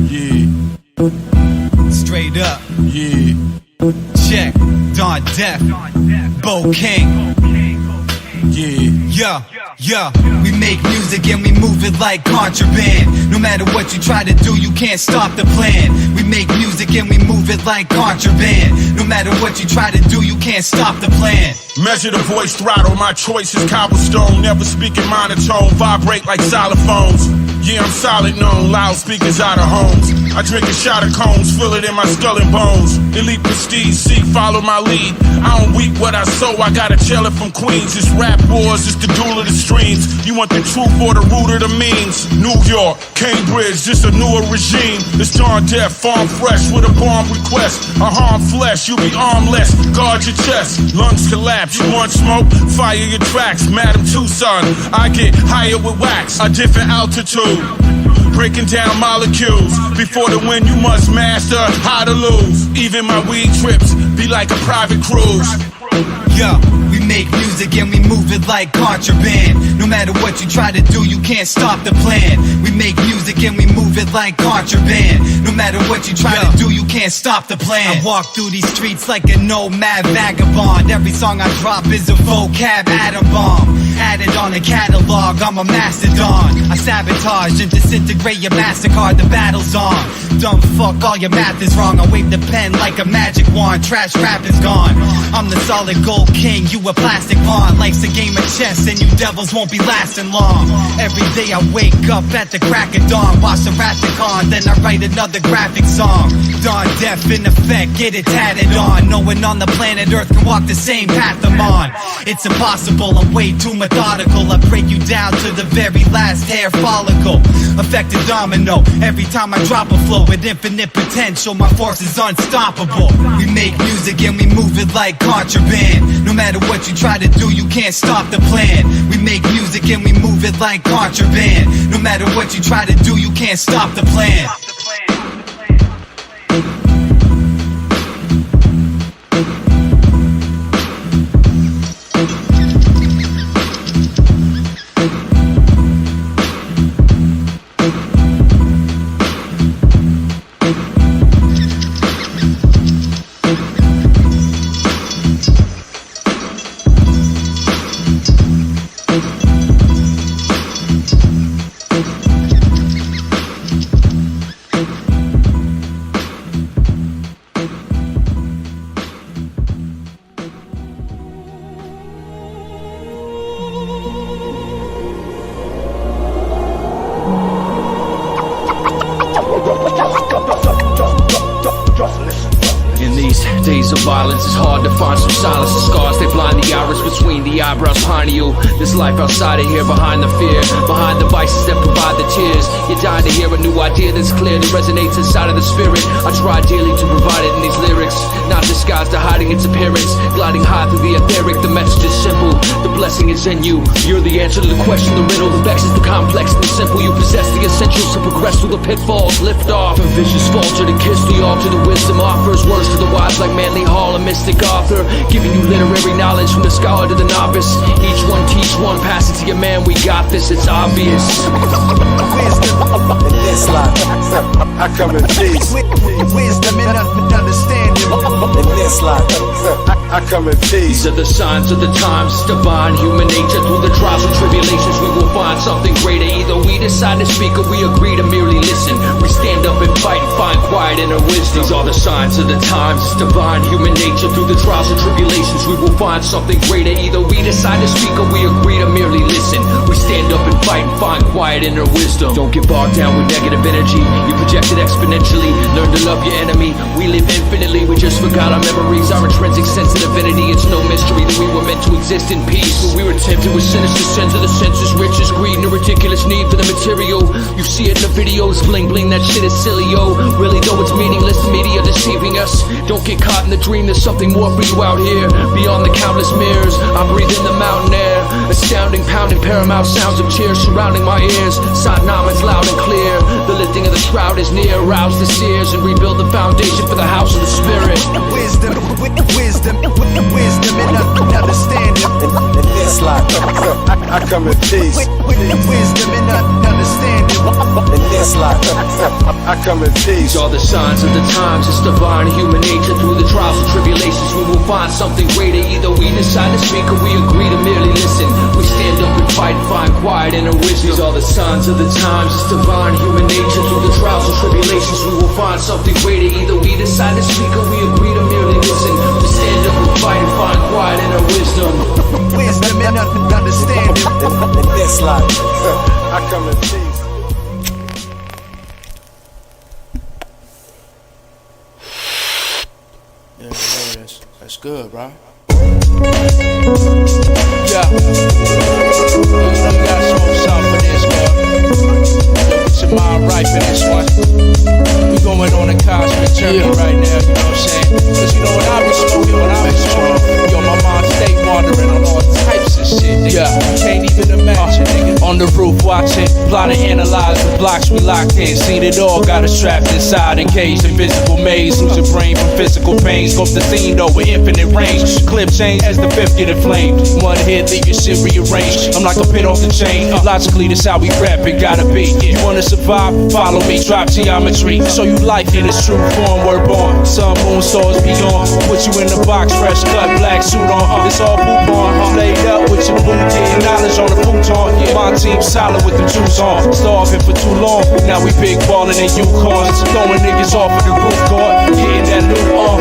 Yeah. Straight up. Yeah. Check. Don Def. Bo King. Yeah. Yeah, we make music and we move it like contraband. No matter what you try to do, you can't stop the plan. We make music and we move it like contraband. No matter what you try to do, you can't stop the plan. Measure the voice throttle, my choice is cobblestone. Never speaking monotone, vibrate like xylophones. Yeah, I'm solid known, loudspeakers out of homes. I drink a shot of cones, feel it in my skull and bones. Elite prestige, seek, follow my lead. I don't weep what I sow, I gotta tell it from Queens. It's rap wars, it's the duel of the streams. You want the truth or the root of the means? New York, Cambridge, just a newer regime. It's Don Def, farm fresh with a bomb request. I harm flesh, you be armless, guard your chest. Lungs collapse, you want smoke? Fire your tracks, Madam Tucson. I get higher with wax, a different altitude. Breaking down molecules. Before the win, you must master how to lose. Even my weed trips be like a private cruise. Yeah, we make music and we move it like contraband. No matter what you try to do, you can't stop the plan. We make music and we move it like contraband. No matter what you try to do, you can't stop the plan. I walk through these streets like a nomad vagabond. Every song I drop is a vocab atom bomb. Added on a catalog, I'm a mastodon. I sabotage and disintegrate your MasterCard, the battle's on. Dumb fuck, all your math is wrong. I wave the pen like a magic wand, trash rap is gone. I'm the solid gold king, you a plastic pawn. Life's a game of chess and you devils won't be lasting long. Every day I wake up at the crack of dawn, watch the Rathacon, then I write another graphic song. Don Def in effect, get it tatted on. No one on the planet Earth can walk the same path I'm on. It's impossible, I'm way too methodical. I break you down to the very last hair follicle. Effect a domino, every time I drop a flow with infinite potential, my force is unstoppable. We make music and we move it like contraband. No matter what you try to do, you can't stop the plan. We make music and we move it like contraband. No matter what you try to do, you can't stop the plan. Days of violence, it's hard to find some solace. The scars, they blind the iris between the eyebrows behind you. This life outside of here, behind the fear, behind the vices that provide the tears. You're dying to hear a new idea that's clear, that resonates inside of the spirit. I try daily to provide it in these lyrics, not disguised to hiding its appearance. Gliding high through the etheric, the message is simple. The blessing is in you. You're the answer to the question, the riddle. The vex is the complex and the simple. You possess the essentials to progress through the pitfalls. Lift off, a vicious falter to kiss the altar. The wisdom offers words to the wise like Manly Hall, a mystic author, giving you literary knowledge from the scholar to the novice. Each one teach one, pass it to your man. We got this, it's obvious. In this life, I come in peace. Wisdom and understanding. In this life, I come in peace. These are the signs of the times, divine human nature. Through the trials and tribulations, we will find something greater. Either we decide to speak or we agree to merely listen. We stand up and fight and find quiet in our wisdom. These are the signs of the times, divine human nature. Through the trials and tribulations, we will find something greater. Either we decide to speak or we agree to merely listen. We stand up and fight and find quiet in our wisdom. Don't get bogged down with negative energy. You project it exponentially. Learn to love your enemy. We live infinitely. We just forgot our memories, our intrinsic sense of divinity. It's no mystery that we were meant to exist in peace. But we were tempted with sinister sins of the senses, riches, greed, and a ridiculous need for the material. You see it in the videos, bling bling, that shit is silly, yo. Really though it's meaningless, the media deceiving us. Don't get caught in the dream, there's something more for you out here. Beyond the countless mirrors, I breathe in the mountain air. Astounding, pounding, paramount sounds of cheers surrounding my ears. Sign Naman's loud and clear. The lifting of the shroud is near. Rouse the seers and rebuild the foundation for the house of the spirit. Wisdom and understanding. In this life, I come in peace. Wisdom and understanding. In this life, I come in peace. These are the signs of the times. It's divine human nature. Through the trials and tribulations we will find something greater. Either we decide to speak or we agree to merely listen. We stand up and fight and find quiet in our wisdom. These are the signs of the times. It's divine human nature. Through the trials and tribulations we will find something greater. Either we decide to speak or we agree to merely listen. We stand up and fight and find quiet in our wisdom. Wisdom and understanding. In this life, I come in peace. Yeah, that's good, bro. Yeah. You gotta smoke something for this, man. Get your mind right for this one. We going on a cosmic journey right now, you know what I'm saying? Cause you know when I was smoking, yo, my mind stay wandering on all types of shit, nigga. Yeah. You can't even imagine, nigga. On the roof watching, plotting, analyze the blocks we locked in. Seen it all, got us trapped inside, encaged, invisible maze. Losing brain from physical pains. Scope the scene though with infinite range. Clip change as the fifth get inflamed. One hit, leave your shit rearranged. I'm like a pin off the chain. Logically, this how we rap, it gotta be. You wanna survive? Follow me, drop geometry. Show you life in its true form, we're born. Sun, moon, stars beyond. Put you in the box, fresh cut, black suit on. It's all poop on. Laid up with your boot, getting knowledge on the futon. My team solid with the juice on. Starving for too long, now we big ballin' in Yukons. Throwing niggas off of the roof guard, getting that loot on.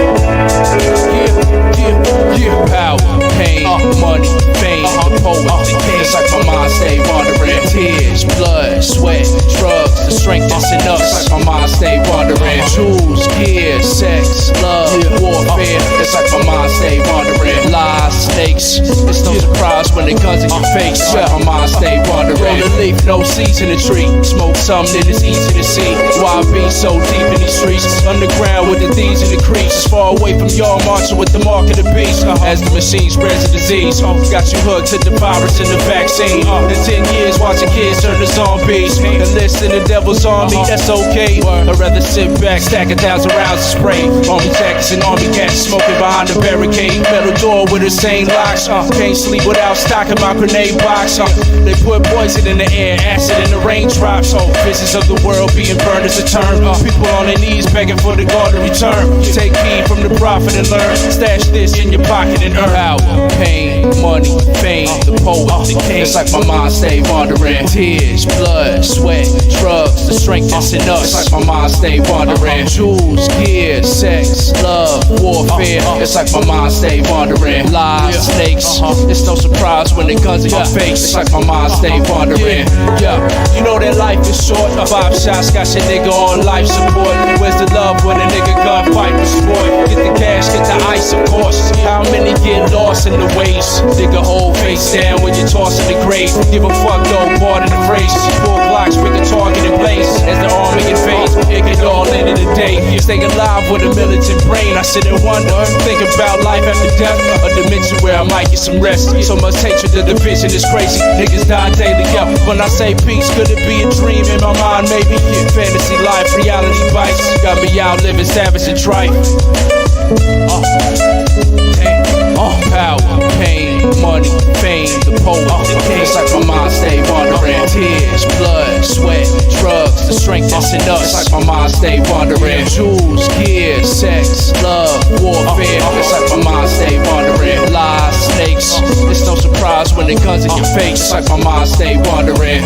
Yeah. Power, pain, money, fame, the poet, the king. It's like my mind stay wandering. Tears, blood, sweat, drugs, the strength that's in us. It's like my mind stay wandering. Jewels, gear, sex, love, warfare. It's like my mind stay wandering. Lies, snakes. It's no surprise when it comes in your face. It's like my mind stay wandering. On the leaf, no seeds in the tree. Smoke something that is easy to see. Why be so deep in these streets? Underground with the thieves and the creeps. Far away from y'all, marching with the mark of the beast. As the machine spreads the disease, got you hooked to the virus and the vaccine. In 10 years, watching kids turn to zombies. Enlisting the devil's army, that's okay. I'd rather sit back, stack 1,000 rounds of spray. Army jackets and army cats smoking behind the barricade. Metal door with insane locks. Can't sleep without stocking my grenade box. They put poison in the air, acid in the raindrops. Visions of the world being burned as a term. People on their knees begging for the God to return. Take heed from the prophet and learn. Stash this in your pocket and earn. Power, pain, money, fame, the poet, the king. It's like my mind stay wandering. Tears, blood, sweat, drugs, the strength that's in us. It's like my mind stay wandering. Jewels, gear, sex, love, warfare. It's like my mind stay wandering. Lies, snakes. It's no surprise when it comes in your face. It's like my mind stay wandering. Yeah, you know that life is short. 5 shots got your nigga on life support. Where's the love when a nigga gun fight for sport? Get the cash, get the ice, of course. How many get lost in the waste? Dig a whole face down when you're tossing the grave. Give a fuck though, part of the phrase. 4 blocks, pick a target in place. As the army invades, it get all into the day. Stay alive with a militant brain. I sit and wonder, think about life after death. A dimension where I might get some rest. So much hatred, the division is crazy. Niggas die daily, yeah. When I say peace, could it be a dream in my mind? Maybe. Fantasy life, reality bites. Got me out living savage and trite. Power, pain, money, fame, the poet, the king. It's like my mind stay wandering. Tears, blood, sweat, drugs, the strength that's in us. It's like my mind stay wandering. Jewels, gear, sex, love, warfare. It's like my mind stay wandering. Lies, snakes. It's no surprise when it comes in your face. It's like my mind stay wandering.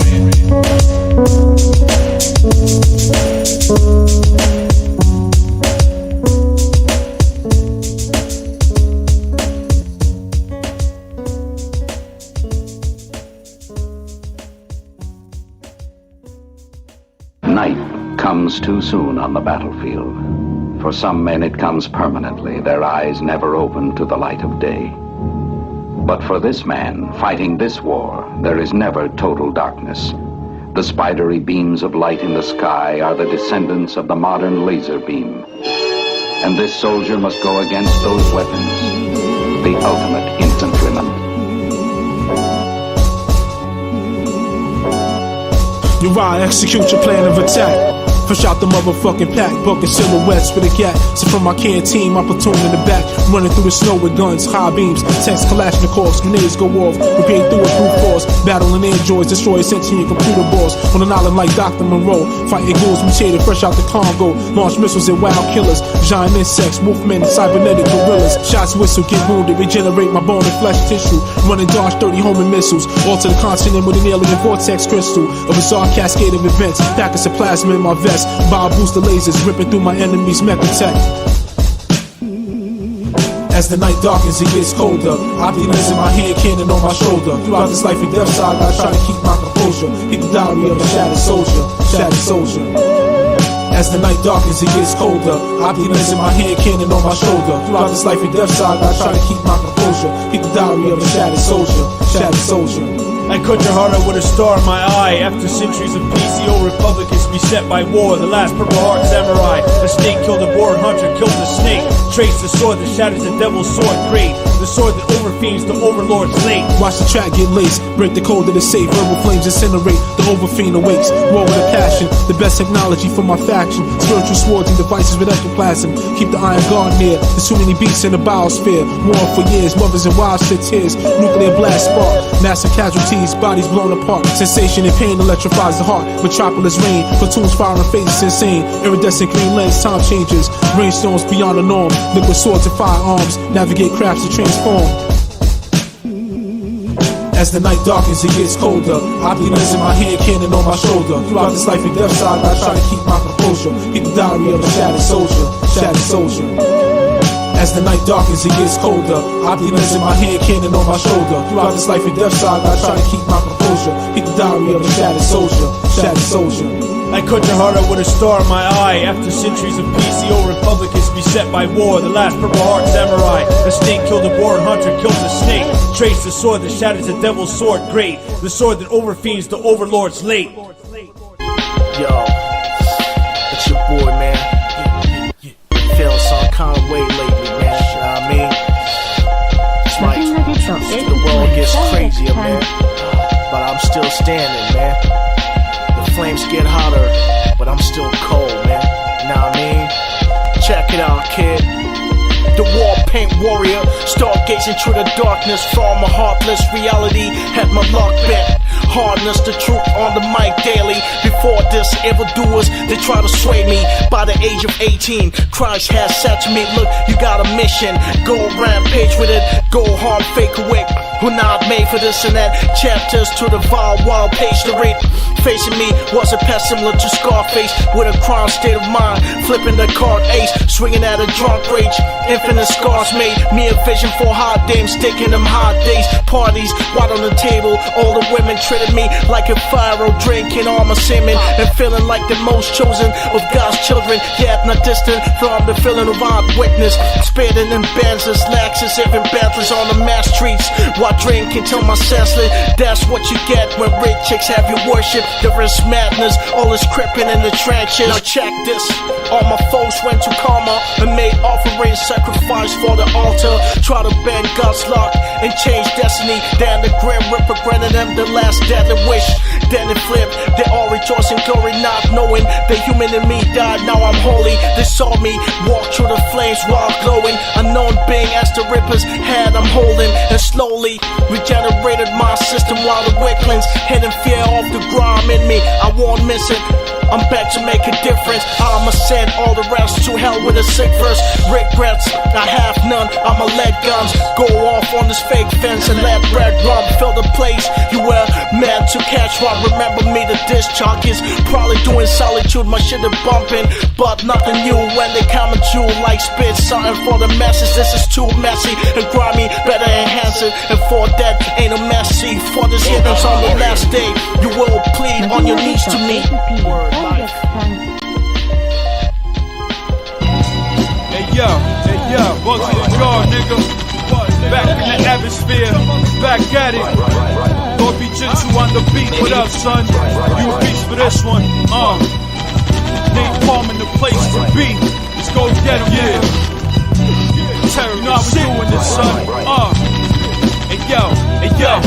Night comes too soon on the battlefield. For some men it comes permanently, their eyes never open to the light of day. But for this man, fighting this war, there is never total darkness. The spidery beams of light in the sky are the descendants of the modern laser beam. And this soldier must go against those weapons, the ultimate infantryman. You ride, execute your plan of attack. Fresh out the motherfucking pack, bucking silhouettes with a gat. So from my canteen, my platoon in the back, running through the snow with guns, high beams, tanks, Kalashnikovs, grenades go off. Brigade through a brute force, battling androids, destroy sentient computer boards. On an island like Dr. Monroe, fighting ghouls mutated fresh out the Congo. Launch missiles and wild killers, giant insects, wolfmen, cybernetic gorillas. Shots whistle, get wounded, regenerate my bone and flesh tissue. Running dodge 30 homing missiles, alter the continent with an alien vortex crystal. A bizarre cascade of events, packets of plasma in my vest. Bio booster lasers ripping through my enemy's mecha tech. As the night darkens, it gets colder. Opulence in my hand, cannon on my shoulder. Throughout this life and death saga, I try to keep my composure. Keep the diary of a shattered soldier, shattered soldier. As the night darkens, it gets colder. Opulence in my hand, cannon on my shoulder. Throughout this life and death saga, I try to keep my composure. Keep the diary of a shattered soldier, shattered soldier. I cut your heart out with a star in my eye. After centuries of peace, the old republic is beset by war. The last purple heart samurai. A snake killed a boar, hunter killed a snake. Trace the sword that shatters the devil's sword. Great, the sword that overfiends the overlord's late. Watch the track get laced, break the code of the safe. Verbal flames incinerate, the overfiend awakes. War with a passion, the best technology for my faction. Spiritual swords and devices with ectoplasm. Keep the iron guard near, there's too many beasts in the biosphere. War for years, mothers and wives shed tears. Nuclear blast spark, massive casualties, bodies blown apart. Sensation and pain electrifies the heart. Metropolis rain, platoons firing faces insane. Iridescent green lens, time changes. Rainstorms beyond the norm. Liquid swords and firearms, navigate crafts to transform. As the night darkens, it gets colder. Opulence in my hand, cannon on my shoulder. Throughout this life and death saga, I try to keep my composure. Keep the diary of a shattered soldier, shattered soldier. As the night darkens, it gets colder. Opulence in my hand, cannon on my shoulder. Throughout this life and death saga, I try to keep my composure. Keep the diary of a shattered soldier, shattered soldier. I cut your heart out with a star in my eye. After centuries of peace, the old republic is beset by war. The last purple heart samurai. A snake killed a boar, hunter killed a snake. Trace the sword that shatters the devil's sword. Great, the sword that overfiends the overlord's late. Yo, it's your boy, man. Feeling some kind of way lately, man. You know what I mean? It's like the world gets crazier, man. But I'm still standing, man. The flames get hotter, but I'm still cold, man. You know what I mean? Check it out, kid. The war paint warrior, stargazing through the darkness from a heartless reality. Had my luck bet. Hardness, the truth on the mic daily. Before this, evildoers, they try to sway me. By the age of 18, Christ has said to me, look, you got a mission. Go rampage with it, go harm, fake away. We're not made for this and that. Chapters to the wild page to read. Facing me was a pet similar to Scarface, with a crime state of mind, flipping the card ace, swinging at a drunk rage. Infinite scars made me a vision for hot dames, taking them hot days. Parties, white on the table, all the women treated me like a pharaoh, drinking all my semen and feeling like the most chosen of God's children, yet not distant from the feeling of eyewitness. Spitting in Benzes, Lexus, even Bentleys on the mass streets, while drinking till my senseless. That's what you get when rich chicks have you worship. There is madness, all is creeping in the trenches. Now check this, all my foes went to karma and made offerings, sacrifice for the altar. Try to bend God's luck and change destiny. Then the grim ripper granted them the last deadly wish. Then it flipped, they all rejoice in glory, not knowing the human in me died. Now I'm holy. They saw me walk through the flames while glowing. Unknown being as the ripper's hand I'm holding, and slowly regenerated my system while the weaklings hidden fear off the grime in me. I won't miss it. I'm back to make a difference. I'ma send all the rest to hell with a sick verse. Regrets, I have none. I'ma let guns go off on this fake fence and let red rum fill the place you were meant to catch one. Remember me, the disc jockeys probably doing solitude. My shit is bumping, but nothing new when they come at you like spit. Something for the masses. This is too messy and grimy. Better enhance it. And for that, ain't no messy. For this hidden's on the last day, you will plead on your knees to me. Hey yo, Bugsy the Jar, nigga. Back in the atmosphere, back at it. Lord be Jitsu on the beat, what up, son? You a beast for this one, Nate Palm in the place to be. Let's go get him, yeah. Terry, you know how we doing this, son, Hey yo.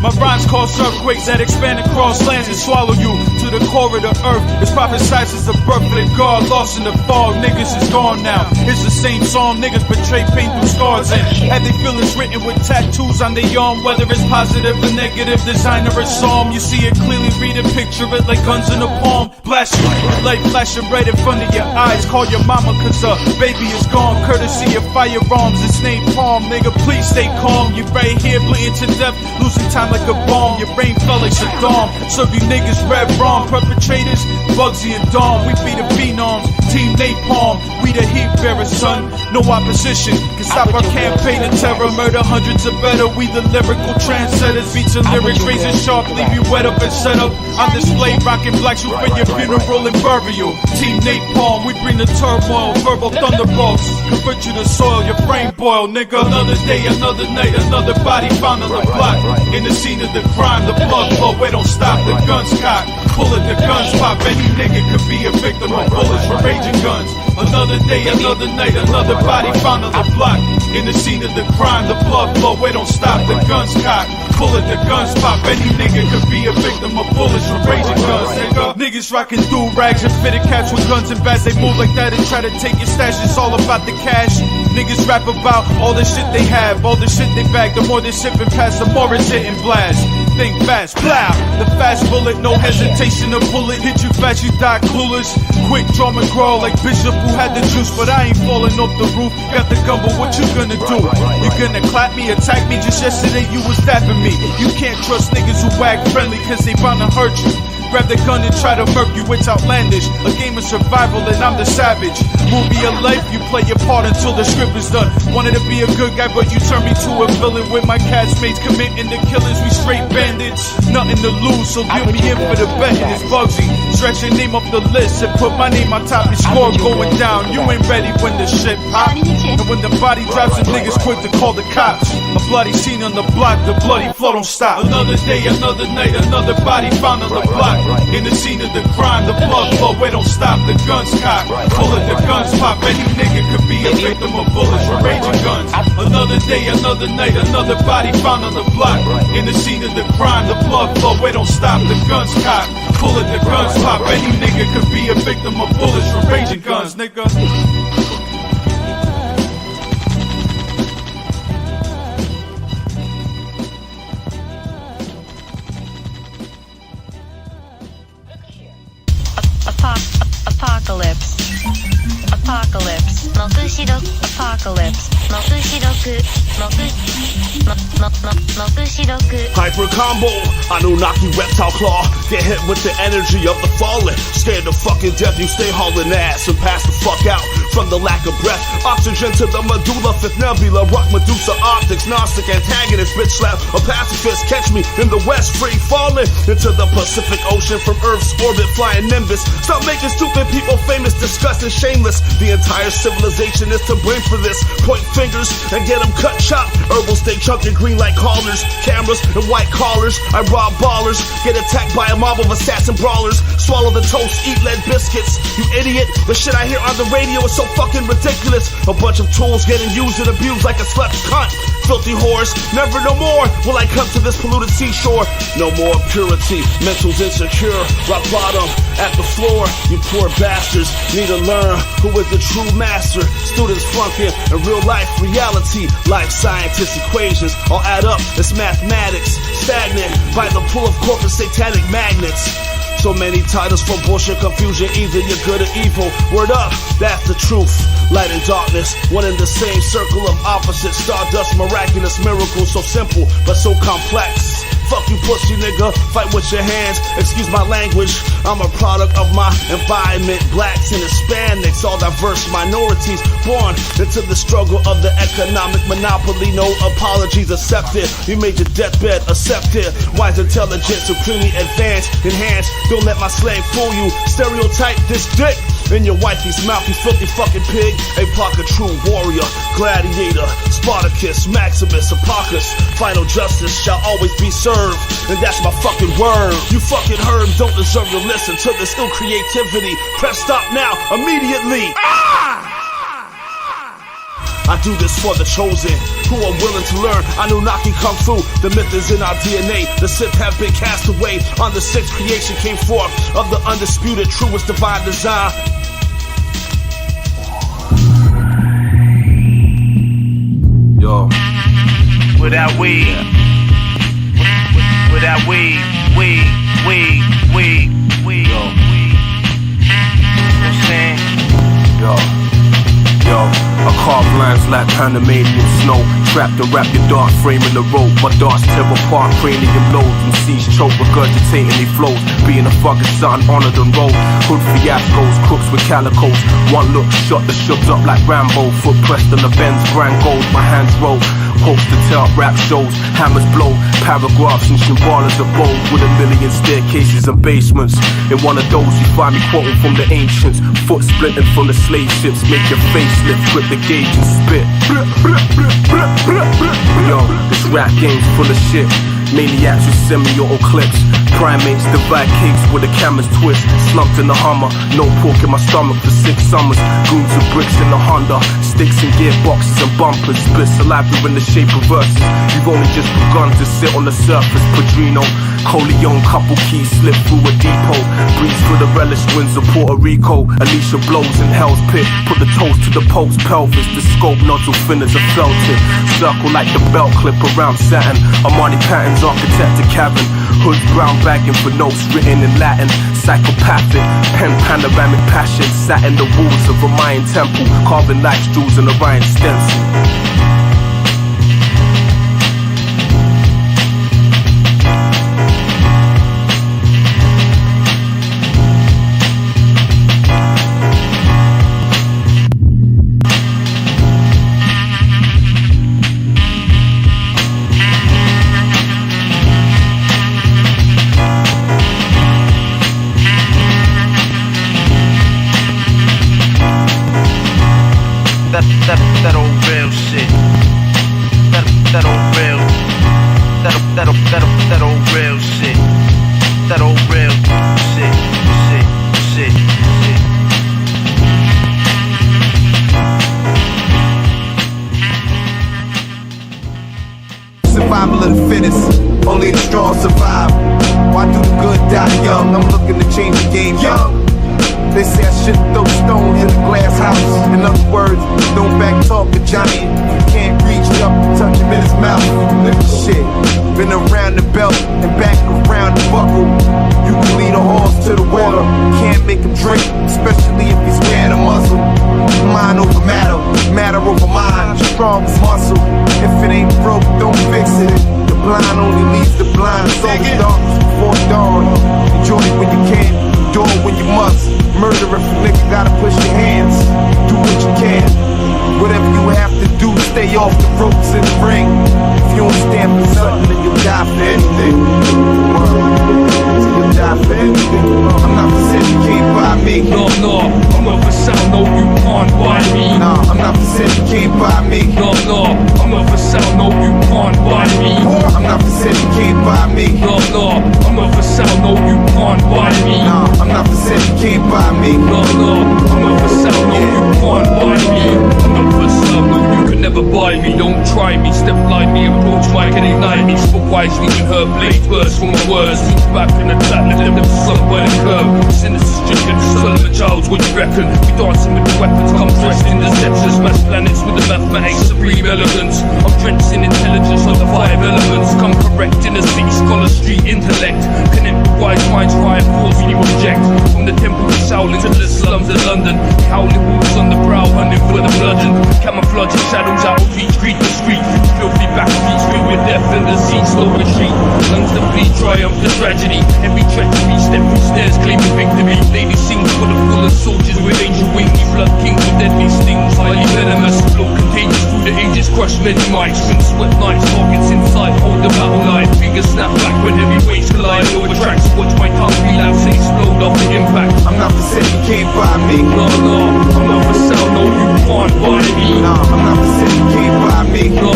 My rhymes cause earthquakes that expand across lands and swallow you to the the core of the earth. It's prophesied since the birth of the God, lost in the fog. Niggas is gone now. It's the same song. Niggas betray pain through scars and have their feelings written with tattoos on their arm. Whether it's positive or negative, designer a psalm. You see it clearly, read it, picture it like guns in a palm. Blast you, light flashing right in front of your eyes. Call your mama cause her baby is gone. Courtesy of firearms, it's named Palm. Nigga, please stay calm. You right here bleeding to death, losing time like a bomb. Your brain fell like Saddam. Serve you niggas red wrong. Perpetrators, Bugsy and Dom. We be the phenoms, Team Napalm. We the heat bearers, son. No opposition can stop our campaign of terror. Murder hundreds of better. We the lyrical trendsetters. Beats and lyrics razor sharp, leave you wet up and set up on display. Rocking black shoes for your funeral and burial. Team Napalm, we bring the turmoil. Verbal thunderbolts convert you to soil. Your brain boil, nigga. Another day, another night, another body found on the block. In the scene of the crime, the blood flow. We don't stop, the guns cock. Pull it, the guns pop. Any nigga could be a victim of bullets from raging guns. Another day, another night, another body found on the block. In the scene of the crime, the blood flow. We don't stop, the guns cock. Pull it, the guns pop. Any nigga could be a victim of bullets from raging guns, nigga. Niggas rocking through rags and fitted caps with guns and bats. They move like that and try to take your stash. It's all about the cash. Niggas rap about all the shit they have, all the shit they bag. The more they sipping past, the more it's hitting blast. Think fast, plow. The fast bullet, no hesitation to pull it. Hit you fast, you die clueless. Quick draw McGraw like Bishop who had the juice, but I ain't falling off the roof. Got the gun, but what you gonna do? You gonna clap me, attack me? Just yesterday you was dapping me. You can't trust niggas who act friendly cause they bound to hurt you. Grab the gun and try to murk you, it's outlandish. A game of survival and I'm the savage. Movie of life, you play your part until the script is done. Wanted to be a good guy, but you turned me to a villain. With my castmates committing the killings, we straight bandits. Nothing to lose, so deal me in for the betting. It's Bugsy. Stretch your name up the list and put my name on top. Your score going down, you ain't ready when the shit pop. And when the body drops, the niggas quick to call the cops. A bloody scene on the block, the bloody flow don't stop. Another day, another night, another body found on the block. In the scene of the crime, the blood flow, we don't stop, the guns cock. Pull it, the guns pop, any nigga could be a victim of bullets from raging guns. Another day, another night, another body found on the block. In the scene of the crime, the blood flow, we don't stop, the guns cock. Pull it, the guns pop, any nigga could be a victim of bullets from raging guns, nigga. Apocalypse. Apocalypse. Mokushiroku. Apocalypse. Mokushiroku. Mokushiroku. Hyper combo. Anunnaki reptile claw. Get hit with the energy of the fallen. Scared of fucking death, you stay hauling ass and pass the fuck out from the lack of breath. Oxygen to the medulla, fifth nebula. Rock Medusa optics. Gnostic antagonist. Bitch slap a pacifist. Catch me in the west, free falling into the Pacific Ocean from Earth's orbit. Flying Nimbus. Stop making stupid people famous, disgusting, shameless. The entire civilization is to blame for this. Point fingers and get them cut chopped. Herbals stay chunky green like collars. Cameras and white collars. I rob ballers. Get attacked by a mob of assassin brawlers. Swallow the toast, eat lead biscuits. You idiot. The shit I hear on the radio is so fucking ridiculous. A bunch of tools getting used and abused like a slept cunt. Filthy whores. Never no more will I come to this polluted seashore. No more purity. Mental's insecure. Rock bottom at the floor. You poor bastards need to learn who is the true master. Students flunking in real life reality. Life scientist equations all add up. It's mathematics. Stagnant by the pull of corporate satanic magnets. So many titles for bullshit confusion. Either you're good or evil. Word up, that's the truth. Light and darkness, one in the same circle of opposites. Stardust, miraculous miracles, so simple but so complex. Fuck you pussy nigga, fight with your hands. Excuse my language, I'm a product of my environment. Blacks and Hispanics, all diverse minorities. Born into the struggle of the economic monopoly. No apologies accepted. You made your deathbed accepted. Wise intelligence, supremely advanced, enhanced. Don't let my slang fool you. Stereotype this dick in your wifey's mouth, you filthy fucking pig. A Parker, true warrior, gladiator, Spartacus, Maximus, Hipparchus. Final justice shall always be served, and that's my fucking word. You fucking heard, don't deserve to listen to this ill creativity. Press stop now, immediately. I do this for the chosen, who are willing to learn Anunnaki Kung Fu. The myth is in our DNA. The Sith have been cast away. On the sixth creation came forth of the undisputed, truest divine design. Yo. Without weed. Without weed. Weed. Yo. You know what I'm saying? Yo, I carve lines like Panamanian snow. Trapped and wrap your dark frame in the rope. My darts tear apart cranium loads. MCs choke, regurgitating they flows. Being a fucking son, honored and rolled. Hood fiascos, crooks with calicos. One look, shot the shubs up like Rambo. Foot pressed on the Benz, brand gold. My hands roll. Quotes to tell rap shows, hammers blow, paragraphs and shimbalas are bold with a million staircases and basements. In one of those you find me quoting from the ancients. Foot splitting from the slave ships, make your face lift, grip the gauge and spit. Yo, this rap game's full of shit. Maniacs with semi-auto clips. Primates divide cakes with the cameras twist. Slumped in the Hummer, no pork in my stomach for 6 summers. Goons with bricks in the Honda, sticks and gearboxes and bumpers. Spit saliva in the shape of verses. You've only just begun to sit on the surface. Padrino, Coleon, couple keys slip through a depot. Breeze for the relish winds of Puerto Rico. Alicia blows in Hell's Pit. Put the toes to the post pelvis. The scope nozzle thin as a felt tip. Circle like the belt clip around Saturn. Armani patterns, architect a cabin. Hood brown bagging for notes written in Latin. Psychopathic, pen panoramic passion. Sat in the walls of a Mayan temple. Carving life's jewels in Orion stencil. That old real shit. That old real. That old real shit. That old real shit. Survival of the fittest, only the strong survive. Why do the good die young? I'm looking to change the game young. They say I should throw stones in the glass house. In other words, don't back talk to Johnny. You can't reach up and touch him in his mouth. Shit, been around the belt and back around the buckle. You can lead a horse to the water, can't make him drink, especially if he's wearing a muzzle. Mind over matter, matter over mind. Strong as muscle. If it ain't broke, don't fix it. The blind only leads the blind. It's always darkness before dawn. Enjoy it when you can, endure it when you must. Murder if a nigga gotta push your hands. Do what you can. Whatever you have to do, stay off the ropes in the ring. If you don't stand for something, then you'll die for anything. You'll die for anything. I'm not for saying you can't buy me. No, I'm not for sound, no, you can't buy me. Nah, I'm not for saying you can't buy me. No, I'm not for sound, no, you can't buy me. I'm not for saying you can't buy me. No, I'm not for sound, no, you can't buy me. Nah, I'm not for saying you can't buy me. No, I'm not for sound, no, you can't buy me. I'm not for sound, no, you can never buy me. Don't try me, step blindly, approach mic and ignite me. Spoke wisely with her blade burst from my words. Reach back and attack, let them slump by the curb. Sinister stricken, Solomon Childs, what you reckon? We dancing with the weapons, come dressed in deceptions. Smash planets with the mathematics, supreme elegance. I'm drenched in intelligence of the 5 elements. Come correct in a city scholar street intellect. Connect with wise minds, try and forcefully reject. From the temple of Shaolin to the slums of London. Howling wolves on the brow, hunting for the bludgeon. Camouflaging shadows out of reach, greet the street. Filthy backstreets filled with death and disease, slow retreat. Lungs that bleed, triumph the tragedy. Every treachery, step through stairs, claiming victory. Lady sings for the full of soldiers with angel wings. Blood kings with deadly stings, highly venomous. Flow contagious through the ages, crush many mics. Swim sweat nights, targets inside, hold the battle line. Fingers snap back when heavy weights collide. Over tracks, watch my tongue relapse and explode off the impact. I'm not for saying you can't buy me. No, I'm not for sound, no, you can't buy me. Nah, I'm not for saying you can't buy me. No,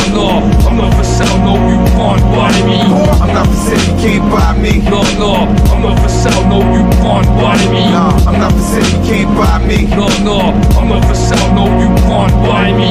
I'm not for sound, no, you can't buy me. I'm not for saying you can't buy me. No, I'm not for sound, no, you can't buy me. Nah, I'm not for saying you can't buy me. No, I'm not for sound, no, you can't buy me.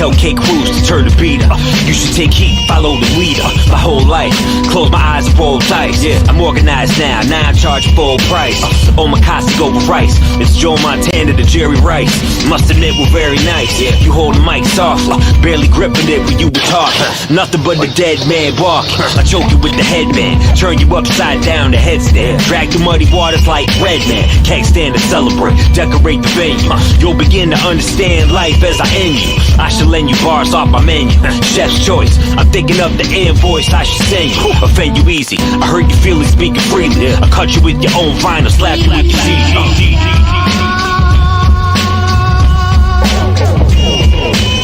Hellcake crews to turn the beat up. You should take heat, follow the leader. My whole life, close my eyes and roll dice. Yeah, I'm organized now I charge full price. Omakase over rice. It's Joe Montana to Jerry Rice. Must admit we're very nice. Yeah, you hold the mic soft, barely gripping it when you were talking. Nothing but the dead man walking. I choke you with the headband, turn you upside down the headstand. Drag the muddy waters like Redman. Can't stand to celebrate, decorate the venue. You'll begin to understand life as I end you. I should lend you bars off my menu. Chef's choice, I'm thinking of the invoice I should send you. Offend you easy, I heard you feeling speaking freely. I cut you with your own vinyl, slap you with your CD.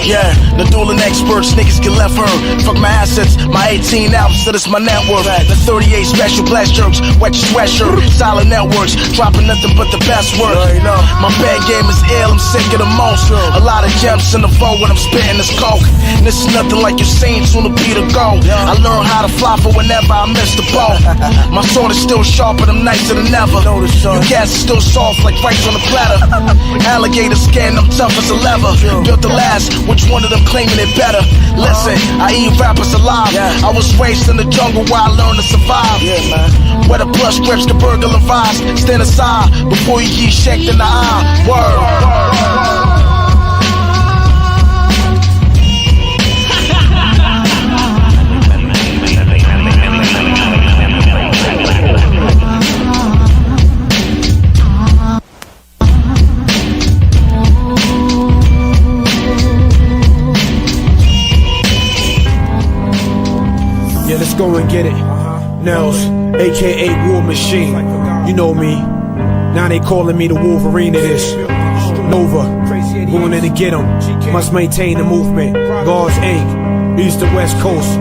Yeah, the dueling experts, niggas get left hurt. Fuck my assets, my 18 albums, that is my net worth. The 38 special blast jerks, wet your sweatshirt. Solid networks, dropping nothing but the best work. My bad game is ill, I'm sick of the most. A lot of gems in the phone when I'm spitting this coke. And this is nothing like you're saying, soon to be the goal. I learned how to fly for whenever I miss the boat. My sword is still sharp, but I'm nicer than ever. You cats are still soft like rice on a platter. Alligator skin, I'm tough as a leather. Built the last. Which one of them claiming it better? Listen, I eat rappers alive. I was raised in the jungle where I learned to survive. Where the plush grips can burglar vibes. Stand aside before you get shanked in the eye. Word. Yeah, let's go and get it. Nels, aka War Machine. You know me. Now they calling me the Wolverine of this. Nova, going in to get 'em. Must maintain the movement. God's Inc. East to West Coast.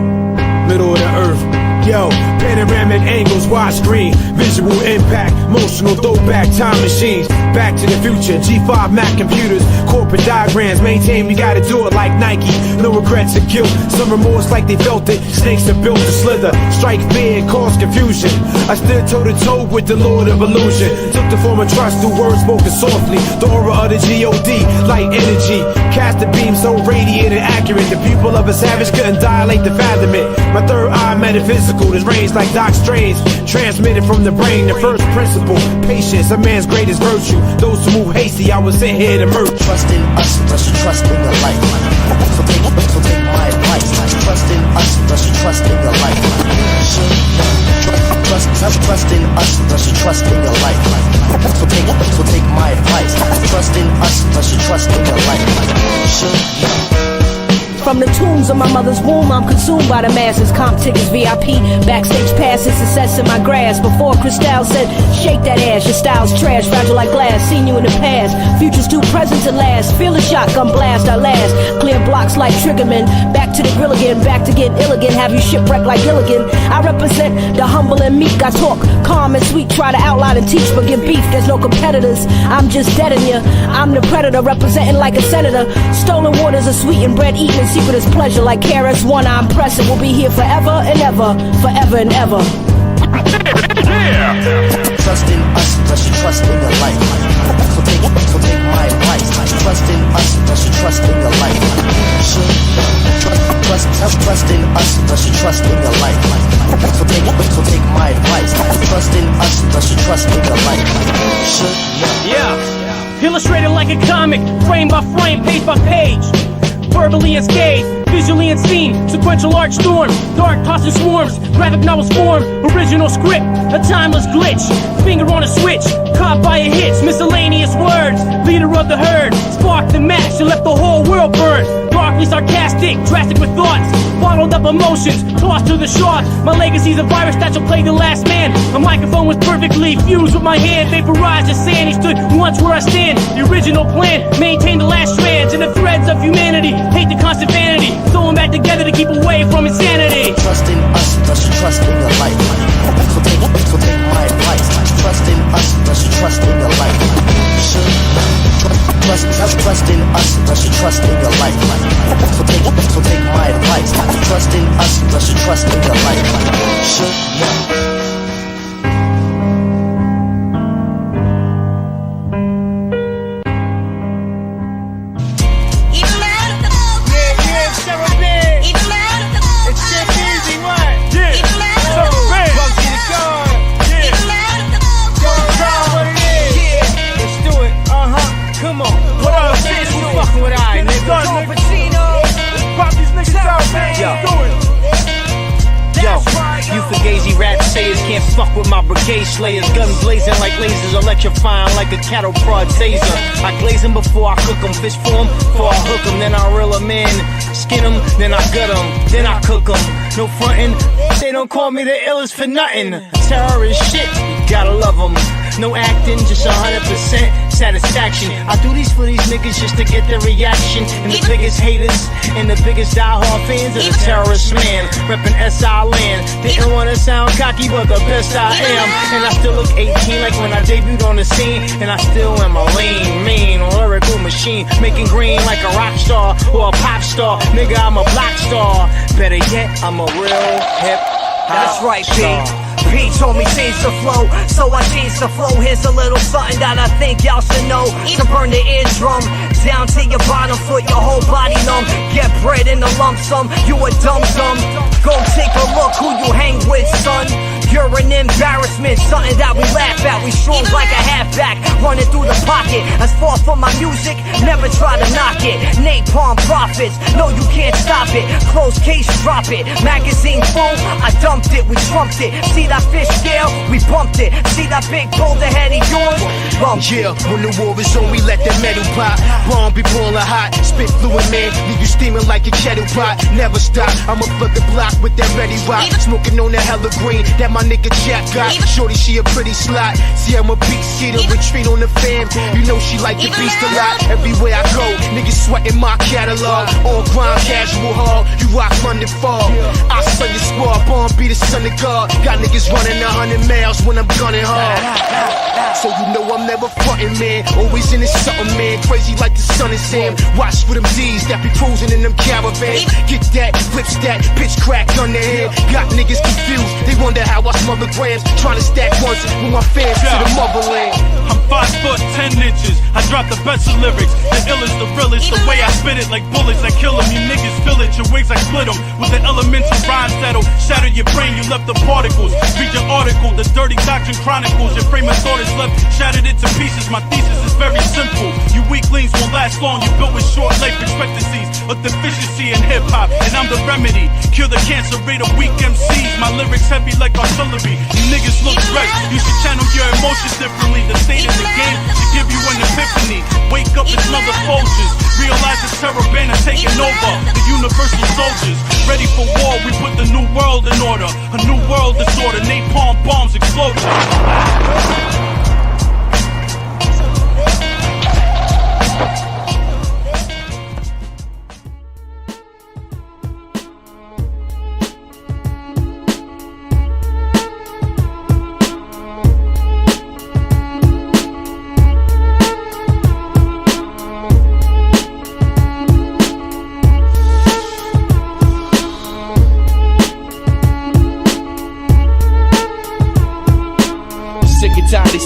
Middle of the earth. Yo, panoramic angles, widescreen, visual impact, motional throwback, time machines, back to the future, G5 Mac computers, corporate diagrams, maintain we gotta do it like Nike, no regrets or guilt, some remorse like they felt it, snakes are built to slither, strike fear and cause confusion, I stood toe to toe with the Lord of Illusion, took the form of trust through words spoken softly, the aura of the G.O.D., light energy, cast the beam so radiant and accurate, the pupil of a savage couldn't dilate to fathom it, my third eye metaphysical, this range like Doc Strange, transmitted from the brain, the first principle, patience, a man's greatest virtue, those who move hasty, I was sent here to murder. Trust in us, unless you trust in your life. So take my advice. Trust in us, unless you trust in your life. Trust in us, unless you trust in your life. So take my advice. Trust in us, unless you trust in your life. From the tombs of my mother's womb, I'm consumed by the masses. Comp tickets, VIP, backstage passes, success in my grasp. Before Cristal said, shake that ass, your style's trash, fragile like glass. Seen you in the past, future's too present to last. Feel a shotgun blast, I last. Clear blocks like Triggerman. Back to the grill again, back to get ill again. Have you shipwrecked like Gilligan? I represent the humble and meek. I talk calm and sweet, try to outline and teach, but give beef. There's no competitors, I'm just dead in ya. I'm the predator, representing like a senator. Stolen waters are sweet and bread eaten. Secret is pleasure like KRS-One. I'm pressing. We'll be here forever and ever, forever and ever. Trust in us, unless you trust in your life. So take my advice. Trust in us, unless you trust in your life. Trust in us, unless you trust in your life. So take my advice. Trust in us, unless you trust in your life. Yeah, illustrated like a comic, frame by frame, page by page. Verbally unscathed, visually unseen, sequential art storms, dark tossing swarms, graphic novels form, original script, a timeless glitch, finger on a switch, caught by a hitch, miscellaneous words, leader of the herd, sparked the match and left the whole world burn. Darkly sarcastic, drastic with thoughts, bottled up emotions, tossed to the sharks. My legacy's a virus that shall plague the last man. A microphone was perfectly fused with my hand, vaporized the sand. He stood once where I stand. The original plan, maintain the last strands and the threads of humanity. Hate the constant vanity, throw them back together to keep away from insanity. Trust in us, unless you trust in your life. So take my advice. Trust in us, unless you trust in your life. Trust in us, unless you trust in your life. So take my advice. Trust in us, unless you trust in your life. Crazy rap sayers can't fuck with my brigade slayers. Gun blazing like lasers, electrifying like a cattle prod taser. I glaze them before I cook them, fish for them, before I hook them. Then I reel them in, skin them, then I gut them, then I cook them. No frontin', they don't call me the illest for nothing. Terrorist shit, you gotta love them. No acting, just 100% satisfaction. I do these for these niggas just to get their reaction. And the biggest haters and the biggest diehard fans of the terrorist man. Reppin' SI land. Didn't wanna sound cocky, but the best I am. And I still look 18 like when I debuted on the scene. And I still am a lean, mean, lyrical machine. Making green like a rock star or a pop star. Nigga, I'm a black star. Better yet, I'm a real hip hop. That's right, P told me change the flow, so I changed the flow. Here's a little something that I think y'all should know. To burn the eardrum down to your bottom foot, your whole body numb. Get bread in a lump sum, you a dum-dum. Go take a look who you hang with, son. You're an embarrassment, something that we laugh at. We strong like a halfback, running through the pocket. As far from my music, never try to knock it. Napalm profits, no you can't stop it. Close case, drop it. Magazine full, I dumped it, we trumped it. See that fish scale, we bumped it. See that big boulder head of yours, bumped it. When the war is on, we let that metal pop. Bomb be boiling hot, spit fluid man, leave you steaming like a kettle pot. Never stop, I'ma flood the block with that ready rock. Smoking on that hella green, that my nigga Jack got. Shorty, she a pretty slut. See, I'm a beat seater, retreat on the fam. You know she like the beast a lot. Everywhere I go, niggas sweating my catalog. On grind, casual hog, you rock London fall. I son your squad, bomb be the son of God. Got niggas running 100 miles when I'm gunning hard. So you know I'm never frontin', man. Always in this something, man. Crazy like the sun and Sam. Watch for them D's that be cruising in them caravans. Get that, flips that, pitch crack on their head. Got niggas confused, they wonder how I smother grams. Trying to stack ones with my fans to the motherland. I'm 5'10". I drop the best of lyrics. The illest, the realest. The way I spit it like bullets that kill them. You niggas feel it. Your wigs I split them. With the elemental rhymes that'll shatter your brain. You left the particles. Read your article. The Dirty Doctrine Chronicles. Your frame of thought is left shattered into pieces. My thesis is very simple. You weaklings won't last long. You built with short life expectancies of deficiency in hip hop. And I'm the remedy. Cure the cancer rate of weak MCs. My lyrics heavy like artillery. You niggas look wrecked. You should channel your emotions differently. The state of the game should give you an epiphany. Wake up and smell the Folgers. Realize the terror banner taking over. The universal soldiers. Ready for war, we put the new world in order. A new world disorder. Napalm bombs explosion.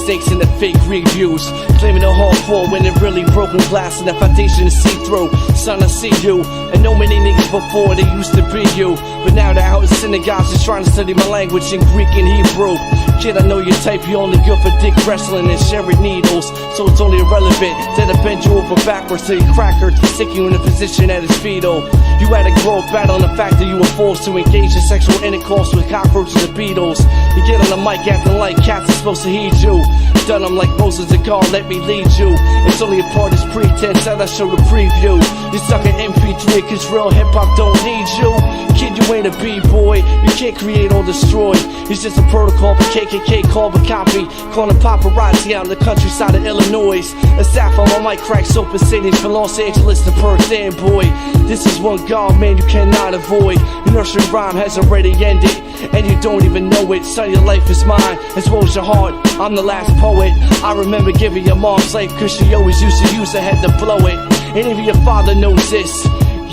Stakes in the fake reviews, claiming the hardcore when it really broken glass and the foundation is see-through. Son, I see you, and know many niggas before they used to be you, but now they're out in synagogues just trying to study my language in Greek and Hebrew. Kid, I know your type, you only good for dick wrestling and sharing needles, so it's only irrelevant that I bend you over backwards till you cracker to stick you in a position that is fetal. You had to grow up battling the fact that you were forced to engage in sexual intercourse with cockroaches and beetles. You get on the mic acting like cats are supposed to heed you. Done I'm like Moses and God, let me lead you. It's only a part of this pretense that I show the preview. You suck at MP3 cause real hip hop don't need you. Kid, you ain't a B-boy, you can't create or destroy. It's just a protocol for KKK, call a copy. Calling paparazzi out in the countryside of Illinois. A staff on my mic cracks open cities from Los Angeles to Perth, damn boy. This is one God, man, you cannot avoid. Your nursery rhyme has already ended, and you don't even know it. Son, your life is mine, as well as your heart. I'm the last poet. I remember giving your mom slave cause she always used to use her head to blow it. And even your father knows this.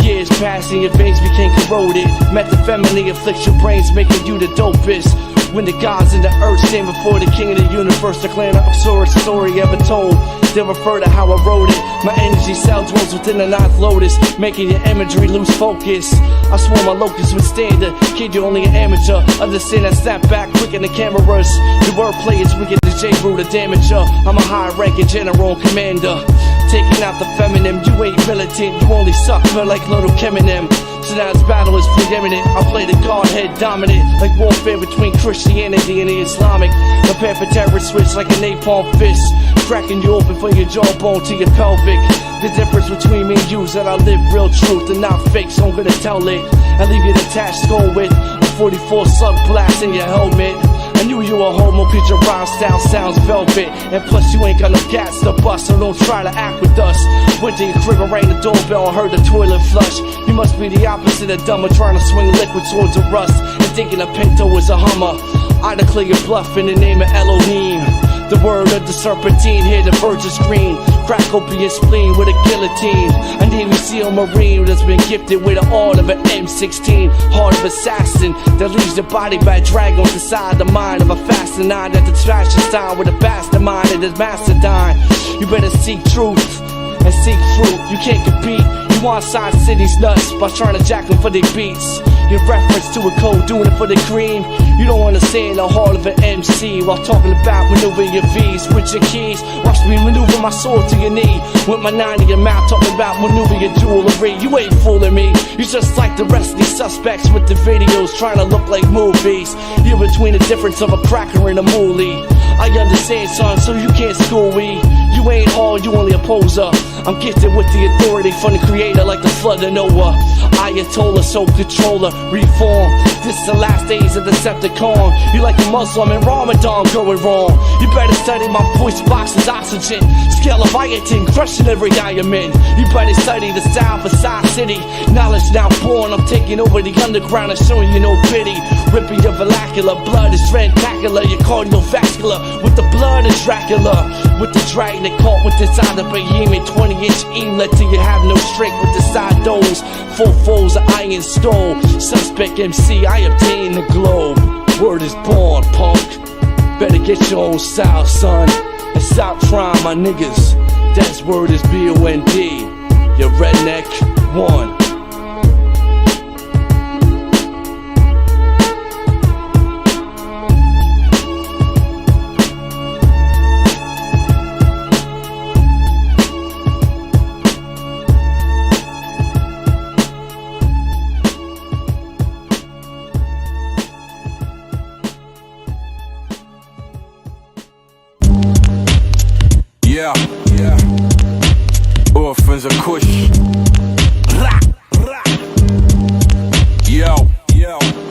Years passing, your veins became corroded. Methamphetamine afflicts your brains, making you the dopest. When the gods and the earth stand before the king of the universe, declaring the absurdest story ever told. They'll refer to how I wrote it. My energy cell dwells within the ninth lotus, making your imagery lose focus. I swore my locusts would stand it. Kid, you're only an amateur. Understand that snap back quick in the cameras. Your wordplay is wicked as J. Rue, the damager. I'm a high-ranking general and commander. taking out the feminine. You ain't militant, you only suck, feel like little Kim and them. So now this battle is preeminent. I play the Godhead dominant, like warfare between Christianity and the Islamic. Prepare for terror switch like a napalm fist, cracking you open from your jawbone to your pelvic. The difference between me and you is that I live real truth and not fake, so I'm gonna tell it. I leave you detached skull with a 44 slug blast in your helmet. I knew you were homo cause your rhyme style sounds velvet. And plus you ain't got no gas to bust, so don't try to act with us. Went to your crib and rang the doorbell and heard the toilet flush. You must be the opposite of dumber, trying to swing liquid towards a rust and thinking a Pinto is a Hummer. I declare your bluff in the name of Elohim. The word of the serpentine, hear the virgin scream. Crack open your spleen with a guillotine. A Navy SEAL Marine that's been gifted with the art of an M16. Heart of assassin that leaves the body by dragons inside the mind of a fasting eye that the trash is down with a bastard mind and his mastodon. You better seek truth and seek fruit. You can't compete. You want side cities nuts by trying to jack them for their beats. Your reference to a code, doing it for the cream. You don't wanna say in the heart of an MC while talking about maneuvering your V's with your keys. Watch me maneuver my sword to your knee with my 9 in your mouth, talking about maneuvering your jewelry. You ain't fooling me. You just like the rest of these suspects with the videos trying to look like movies. You're between the difference of a cracker and a moolie. I understand, son, so you can't school me. You ain't hard, you only a poser. I'm gifted with the authority from the creator like the flood of Noah. Ayatollah, soul controller, reform. This is the last days of the Decepticon. You like a Muslim and Ramadan going wrong. You better study my voice box as oxygen. Scale of Leviathan, crushing every diamond. You better study the style for Side City. Knowledge now born, I'm taking over the underground and showing you no pity. Ripping your vernacular, blood is spectacular. Your cardiovascular with the blood of Dracula. With the dragon that caught with inside the behemoth. 20-inch eamlet till you have no strength with the side doors. 4 foes of iron stole. Suspect MC, I obtain the globe. Word is born, punk. Better get your own style, son. And stop trying, my niggas. That's word is B-O-N-D. Your redneck one. Yeah. Orphans of Kush. Yo.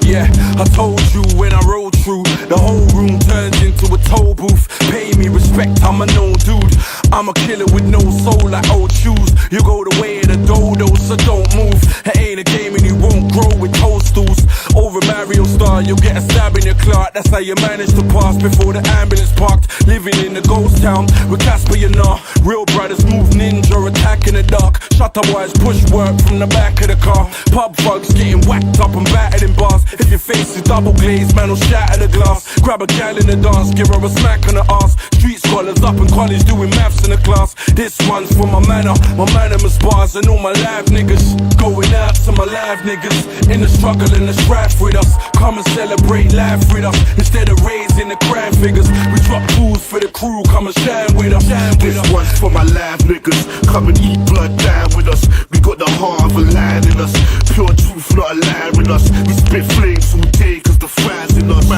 Yeah, I told you when I rode through, the whole room turned into a toll booth. Pay me respect, I'm a known dude. I'm a killer with no soul like old shoes. You go the way of the dodo, so don't move. It ain't a game and you won't grow with toadstools. Over Mario Star, you'll get a stab in your clock. That's how you managed to pass before the ambulance parked. Living in the ghost town with Casper, you know. Real brothers move ninja, attack in the dark. Shutter boys push work from the back of the car. Pub thugs getting whacked up and battered in bars. If your face is double glazed, man will shatter the glass. Grab a gal in the dance, give her a smack on the ass. Street scholars up in college doing maths in the class. This one's for my mannerless bars and all my live niggas. Going out to my live niggas in the struggle and the strife with us. Come and celebrate life with us instead of raising the crime figures. We drop tools for the crew, come and shine with us. This one's for my live niggas. Come and eat blood down with us. We got the heart of a lion in us. Pure truth, not a lie in us. We spit flames all day cause the fans in us.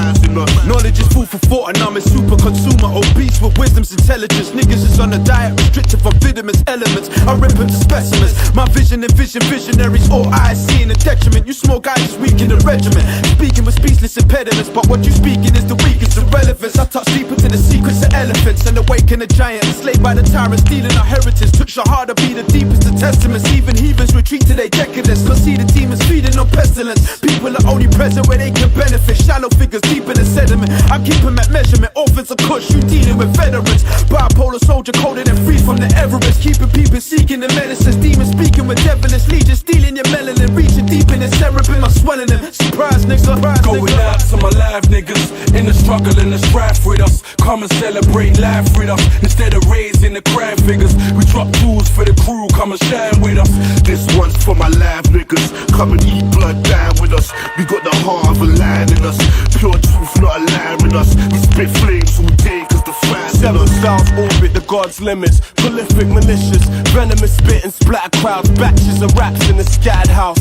Knowledge is food for thought and I'm a super consumer. Obese with wisdom's intelligence. Niggas is on a diet restricted from vitamins, elements. I rip into specimens. My vision and visionaries. All eyes seeing a detriment. You small guys is weak in the regiment. Speaking with speechless impediments. But what you speaking is the weakest irrelevance. I touch deep into the secrets of elephants and awaken a giant. Enslaved by the tyrant, stealing our heritage. Took Shahada be the deepest of testaments. Even heathens retreat to their decadence. Cause see the demons feeding on pestilence. People are only present where they can benefit. Shallow figures deep in the sediment. I keep them at measurement. Orphans of Kush, you dealing with veterans. Bipolar soldier coded and free from the Everest. Keeping people seeking the medicines. Demons speaking with devilish legion. Stealing your melanin. Reaching deep in the cerebrum. I'm swelling them. Surprise nigga. Going out to my live niggas in the struggle and the strife with us. Come and celebrate life with us instead of raising the crime figures. We drop tools for the crew, come and shine with us. This one's for my live niggas. Come and eat blood down with us. We got the heart of a lion in us. Pure truth, not a lie in us. We spit flames all day cause the fans in us. styles orbit the God's limits. Prolific, malicious, venomous spit and splatter crowds. Batches of raps in the scattered house.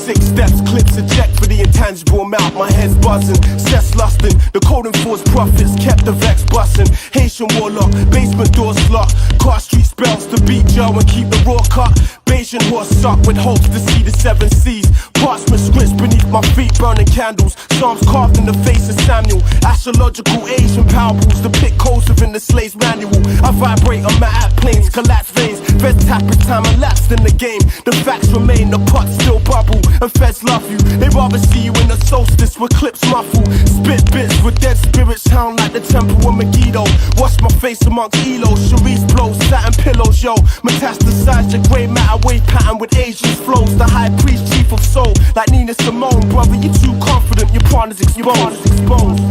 6 steps, clips a check for the intangible amount. My head's buzzing, cess lusting. The code enforced prophets kept the vex busting. Haitian warlock, basement doors locked. Car street spells to beat Joe and keep the raw cut. Bayesian horse sucked with hopes to see the 7 seas. Parchment scripts beneath my feet, burning candles. Psalms carved in the face of Samuel. Astrological Asian parables depict codes within the slave's manual. I vibrate on my at planes, collapse veins. Feds tap as time elapsed in the game. The facts remain, the pots still bubble. And feds love you, they rather see you in the solstice with clips muffled. Spit bits with dead spirits sound like the temple of Megiddo. Wash my face amongst Elos, Charisse blows, satin pillows, yo. Metastasize your grey matter wave pattern with Asian flows. The high priest, chief of soul, like Nina Simone. Brother, you too confident, your partner's exposed.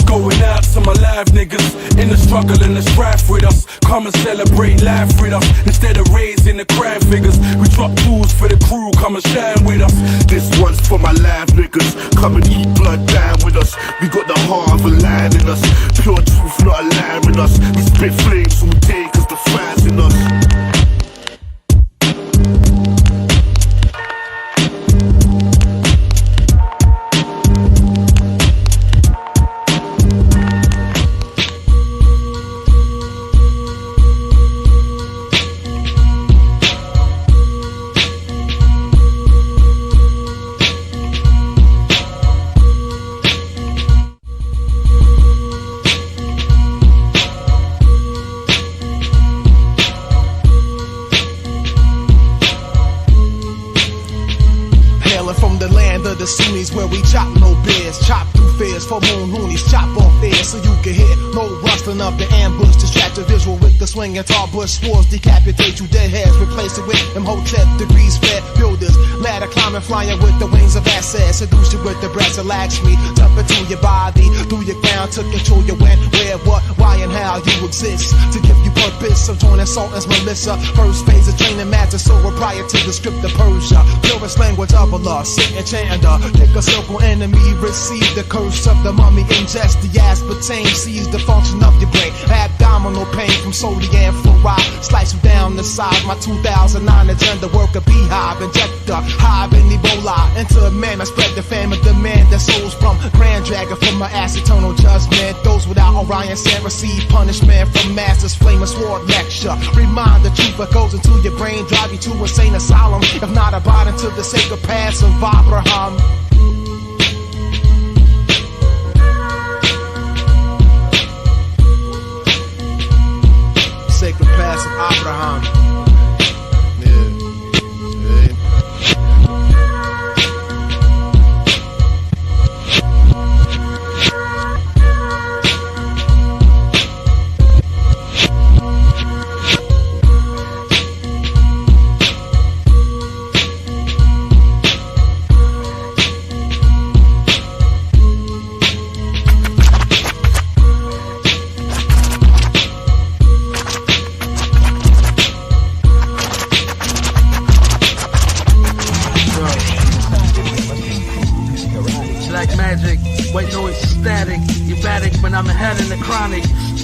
Going out to my live niggas in the struggle and the strife with us. Come and celebrate life with us. Instead of raising the crime figures, we drop tools for the crew, come and shine with us. This one's for my live niggas. Come and eat blood, dine with us. We got the heart of a lion in us. Pure truth, not a lie in us. We spit flames all day cause the fire's in us. The Sunnis where we chop no beers, chop through fears, for moon loonies, chop off ears so you can hear no rustling up the ambush, distract the visual with the swinging tar bush swords, decapitate you dead heads, replace it with them Hotep degrees fed builders, ladder climbing, flying with the wings of assets, seduce you with the breaths of Lakshmi, jump into your body, through your ground to control your when, where, what, why and how you exist, to give you purpose of joining Sultan's Melissa, first phase of training master, so we're prior to the script of Persia, purest language of Allah, sit and chant pick a circle enemy, receive the curse of the mummy, ingest the aspartame, seize the function of your brain, abdominal pain from sodium fluoride, slice you down the side, my 2009 agenda, work a beehive, inject the hive in Ebola, into a man, I spread the famine, demand the souls from Grand Dragon, from my ass, eternal judgment, those without Orion sand receive punishment from masters, flame and sword lecture, remind the truth that goes into your brain, drive you to insane asylum, if not abiding to the sacred paths of Abraham. Sacred paths of Abraham.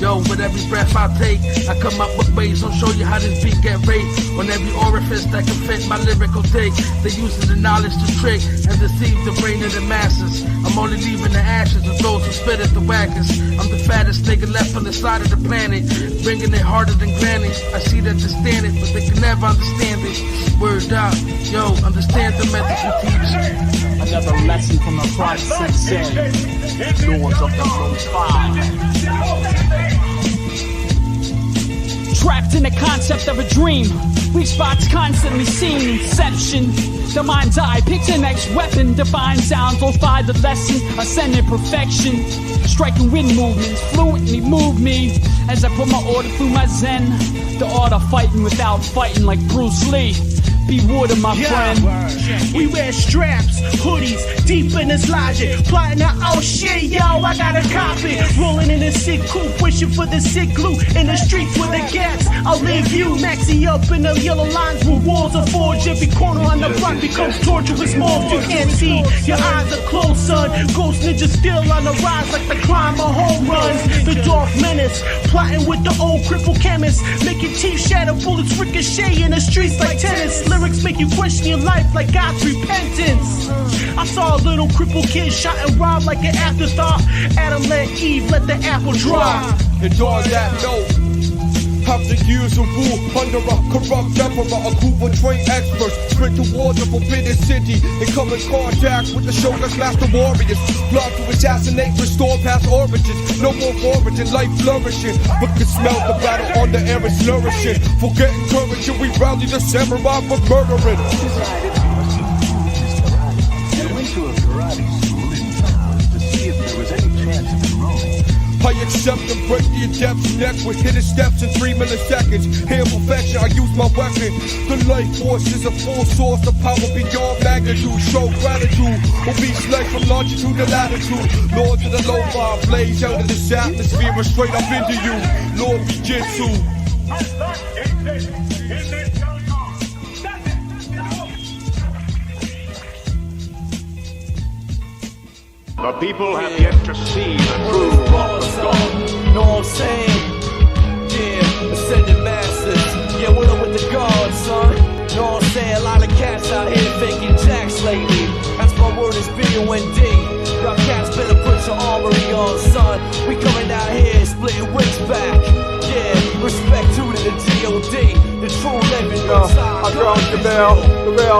Yo, with every breath I take, I come up with ways, I'll show you how this beat get raped. On every orifice that can fit my lyrical take, they using the knowledge to trick and deceive the brain of the masses. I'm only leaving the ashes of those who spit at the whackers. I'm the fattest nigga left on the side of the planet, bringing it harder than granny. I see that they stand it, but they can never understand it. Word out, yo, understand the methods we teach. Another lesson from the Christ sensei. Doors of the Most High. Trapped in the concept of a dream, weak spots constantly seen. Inception, the mind's eye, picture next weapon. Divine sounds will find the lesson, ascending perfection. Striking wind movements, fluently move me as I put my order through my zen. The art of fighting without fighting like Bruce Lee. Be water, my friend. We wear straps, hoodies, deep in this logic. Plotting out, oh shit, yo, I got a copy. Rolling in a sick coupe, wishing for the sick glue. In the streets with the gas, I'll leave you. Maxi up in the yellow lines where walls are forged. Every corner on the block becomes torturous morph. You can't see, your eyes are closed, son. Ghost ninjas still on the rise like the climber home runs. The Darth menace. Plotting with the old crippled chemist, making teeth shatter, bullets ricochet in the streets like tennis. Lyrics make you question your life like God's repentance. I saw a little crippled kid shot and robbed like an afterthought. Adam let Eve let the apple drop. And on that note, after years of rule under a corrupt emperor, a group of trained experts sprint towards a forbidden city and come in contact with the Shogun's master warriors. Plot to assassinate, restore past origins. No more origin, life flourishing, but can smell the battle on the air is flourishing. Forgetting courage and we rally the samurai for murdering. I accept and break the adept's neck with hidden steps in 3 milliseconds. Here perfection, I use my weapon. The life force is a full source of power beyond magnitude. Show gratitude, will be slaves from longitude to latitude. Lords of the lo-fi blaze out of this atmosphere and straight up into you. Lord Jitsu. The people have yet to see the true wrath of God. Know what I'm saying? Yeah, ascended masters. Yeah, what up with the gods, son? Know what I'm saying? A lot of cats out here faking jacks lately. That's my word is B-O-N-D. Y'all cats better put your armory on, son. We coming out here splitting wicks back. Yeah, respect to the G.O.D. The true living I grown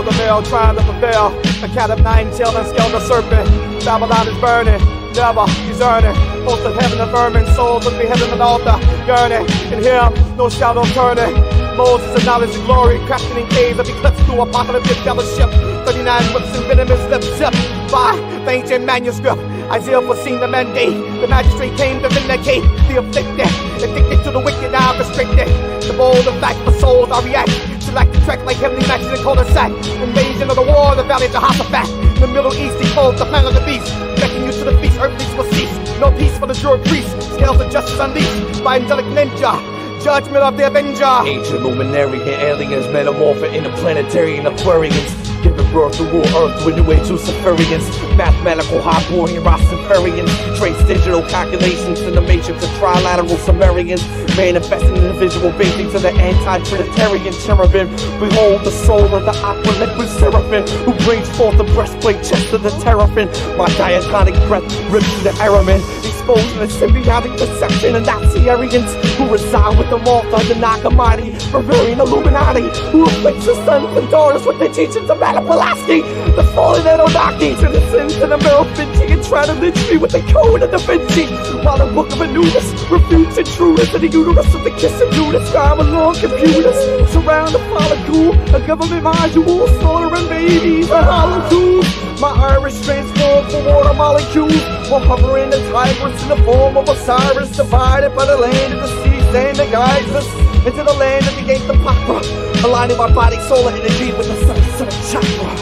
the male, trying to prevail. A cat of 9-tailed and scaled the serpent. Babylon is burning, never he's earning. Host of heaven and vermin, souls with beheaded an altar, yearning. In him, no shadow turning. Moses and knowledge and glory, crafting in caves of eclipse through apocalyptic fellowship. 39 whips and venomous lips zipped by the ancient manuscript. Isaiah foreseen the mandate. The magistrate came to vindicate the afflicted, addicted to the wicked, now restricted. The bold of fact for souls I react. Select the track like heavenly matches in cul-de-sac. Invasion of the war, the valley of Jehoshaphat. In the Middle East, he holds the planet of the beast. Beckoning you to the feast, earthlies will cease. No peace for the Druid priest. Scales of justice unleashed by angelic ninja. Judgment of the Avenger. Ancient luminary and aliens metamorphing interplanetary and Aquarians. Giving birth to rule Earth with new age Luciferians. Mathematical high-born Rastafarians. Trace digital calculations in the matrix of trilateral Sumerians. Manifesting in the visual bathing to the anti-Trinitarian cherubim. Behold the soul of the aqua liquid seraphim, who brings forth the breastplate chest of the terrapin. My diatonic breath rips through the Aramin, exposing the symbiotic deception of Nazi Aryans who reside with the Malta, the Nagamati, Bavarian Illuminati, who afflicts the sons and daughters with the teachings of Madame Pulaski, the fallen Anunnaki, to the sins of the Merovingi, and try to lynch me with the code of Da Vinci, while the book of Anubis refutes intruders to the uterus of the kiss of Judas. Time along computers surround the follicle, a government module, slaughtering babies and hollow tubes. My Irish transformed for water molecules, while hovering as hybrids in the form of Osiris, divided by the land of the seas and the guides us into the land of the gate of Papra, aligning my body, solar energy with the sun chakra.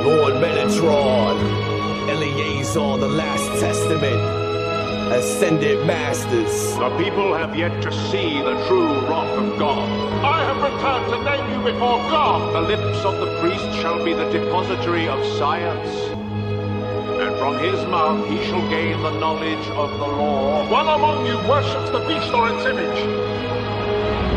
Lord Metatron, Eleazar, the Last Testament, Ascended Masters. The people have yet to see the true wrath of God. I have returned to name you before God. The lips of the priest shall be the depository of science, and from his mouth he shall gain the knowledge of the law. One among you worships the beast or its image.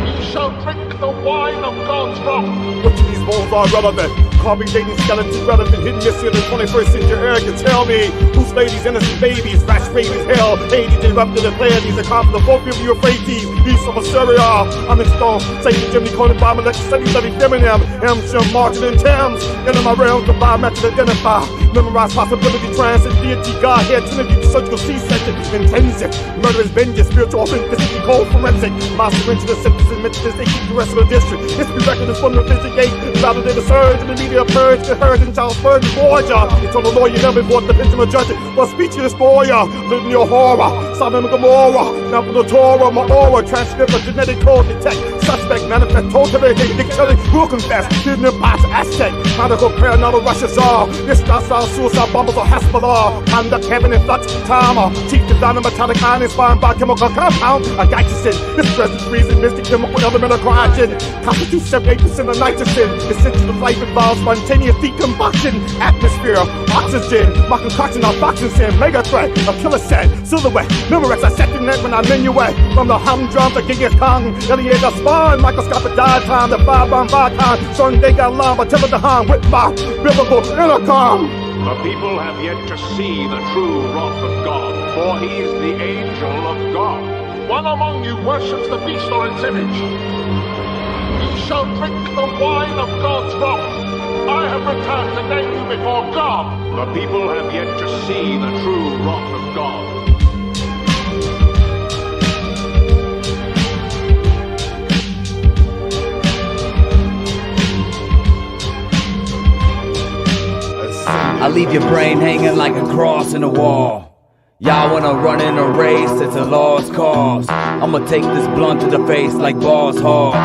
He shall drink the wine of God's wrath. Which of these bones are relevant? Carving dating skeletons relevant, hidden mystery of the 21st century era can tell me who slayed these innocent babies, rash rabies, hell, Hades erupted the Pleiades, the conflict of both of you Euphrates, east of Assyria. I'm in stone, Satan, Jimmy, Conan, Bomb, Electric, Studies, Study, Feminine, Shim, Martin, and Thames. Enter my realm, to biometric identify, memorize possibility, transit, deity, Godhead, Trinity, surgical C-section, intensive, murderous vengeance, spiritual authenticity, cold forensic, monster into the synthesis, mental they keep the rest of the district. History record is from the investigate, rather than the surge, and the media purge, the herd and child spurge, Georgia. Eternal lawyer never bought the victim of judgment, but speechless lawyer, live in your horror, Sodom and Gomorrah, now from the Torah, my aura, transcript of genetic code detect, suspect, manifest, cultivating, dictating, will confess, hidden in pots, Aztec, medical paranormal Russia Tsar, this Nasa, While suicide bombers are Hezbollah, I'm the Kevin and Flux Timer. Teeth design a metallic ion inspired by chemical compound. A nitrogen, this presence reason, mystic chemical element of cryogen. Constitutes 78% of nitrogen. Essential of life involves spontaneous decomposition. Atmosphere, oxygen. My concoction of toxins in mega threat. A killer set, silhouette. Memorex, I set the net when I minuet. From the humdrum to Genghis Khan. Iliad spawn, microscopic diatom. The 5-bomb Vicon. Sunday got long, but tell the Han with my biblical intercom. The people have yet to see the true wrath of God, for he is the angel of God. One among you worships the beast or its image. You shall drink the wine of God's wrath. I have returned to name you before God. The people have yet to see the true wrath of God. I leave your brain hanging like a cross in the wall. Y'all wanna run in a race, it's a lost cause. I'ma take this blunt to the face like Boss Hog.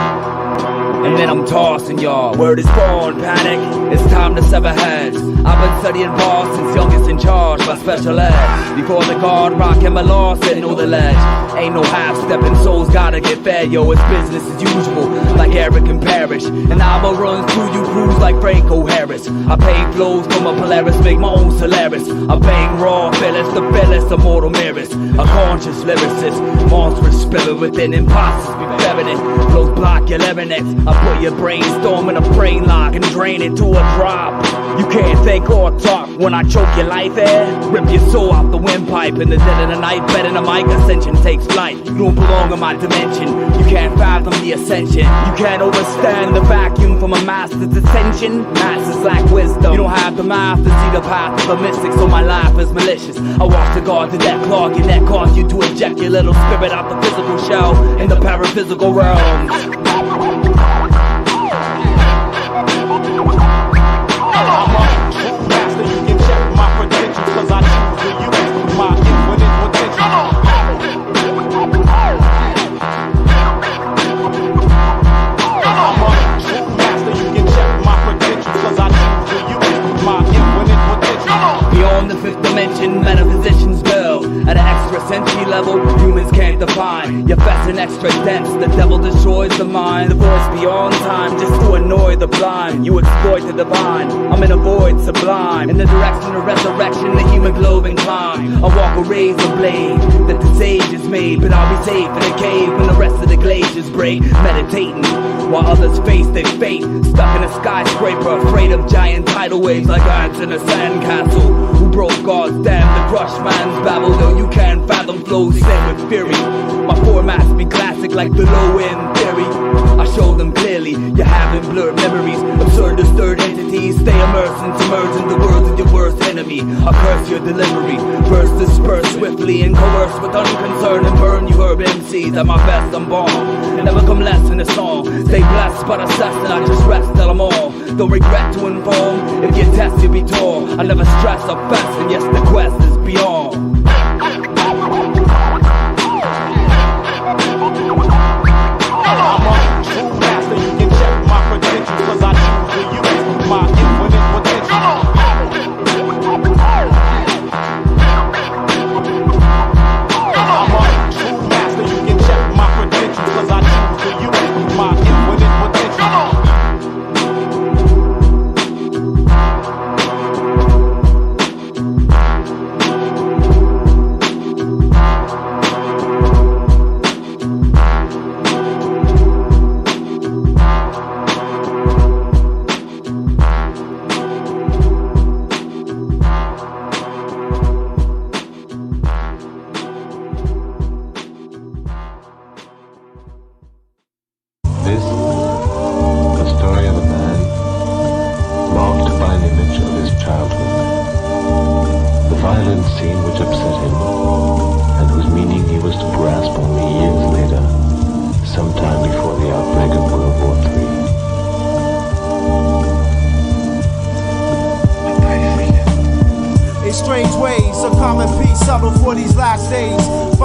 And then I'm tossing y'all. Word is born, panic, it's time to sever heads. I've been studying bars since youngest in charge by special ed. Before the guard, rock and my law said know the ledge. Ain't no half-stepping, souls gotta get fed, yo, it's business as usual, like Eric and Parrish. And I'ma run through you crews like Franco Harris. I pay flows from a Polaris, make my own Solaris. I bang raw, Phyllis, the Phyllis, immortal mirrors. A conscious lyricist, monstrous spirit within imposters be feminine. Flows block your Lemonets. I put your brainstorm in a brain lock and drain it to a drop. You can't think or talk when I choke your life air. Rip your soul out the windpipe in the dead of the night. Better than mic ascension takes flight. You don't belong in my dimension. You can't fathom the ascension. You can't overstand the vacuum from a master's ascension. Masters lack wisdom. You don't have the math to see the path of the mystic, so my life is malicious. I walk the guard to that clog your neck, cause you to eject your little spirit out the physical shell in the paraphysical realm. Beyond the fifth dimension, metaphysicians build. At an extra sensory level, humans can't define. You're fast and extra dense, the devil destroys the mind. The voice beyond time, just to annoy the blind. You exploit the divine, I'm in a void sublime. In the direction of resurrection, the hemoglobin climb. I walk a razor blade that the sage has made. But I'll be safe in a cave when the rest of the glaciers break. Meditating, while others face their fate. Stuck in a skyscraper, afraid of giant tidal waves like ants in a sandcastle. Who broke God's dam to crush man's babble? Though you can't fathom flows set with fury. My formats be classic like the low-end theory. I show them clearly, you're having blurred memories. Absurd disturbed entities, stay immersed and submerged in the words of your worst enemy. I curse your delivery, verse disperse swiftly and coerce with unconcern and burn you herb MCs. At my best I'm born, never come less in a song. Stay blessed but assessed and I just rest till I'm all. Don't regret to inform, if you test you'll be torn. I never stress or fast and yes the quest is beyond.